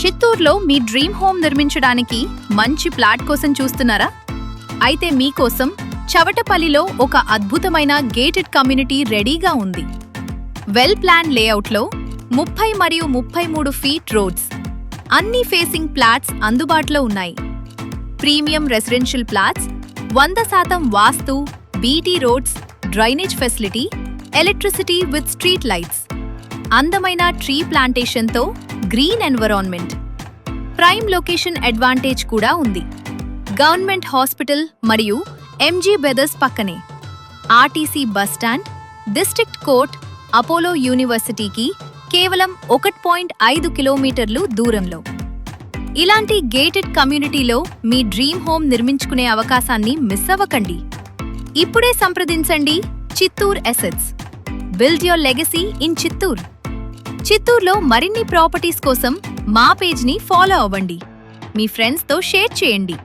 చిత్తూరులో మీ dream home నిర్మించడానికి మంచి ప్లాట్ కోసం చూస్తున్నారా? అయితే మీకోసం చవటపల్లిలో ఒక అద్భుతమైన గేటెడ్ కమ్యూనిటీ రెడీగా ఉంది. వెల్ ప్లాన్ లేఅవుట్లో 30 మరియు 33 ఫీట్ రోడ్స్, అన్ని ఫేసింగ్ ప్లాట్స్ అందుబాటులో ఉన్నాయి. Premium residential plots, 100% vastu, BT roads, drainage facility, electricity with street lights, అందమైన ట్రీ ప్లాంటేషన్తో green environment, prime location advantage కూడా ఉంది. గవర్నమెంట్ హాస్పిటల్ మరియు ఎంజీ బ్రదర్స్ పక్కనే, RTC bus stand, district court, Apollo యూనివర్సిటీకి కేవలం 1.5 కిలోమీటర్లు దూరంలో. ఇలాంటి గేటెడ్ కమ్యూనిటీలో మీ డ్రీమ్ హోమ్ నిర్మించుకునే అవకాశాన్ని మిస్ అవ్వకండి. ఇప్పుడే సంప్రదించండి Chittoor assets. Build your legacy in Chittoor. చిత్తూరులో మరిన్ని ప్రాపర్టీస్ కోసం మా పేజ్ని ఫాలో అవ్వండి. మీ ఫ్రెండ్స్తో షేర్ చేయండి.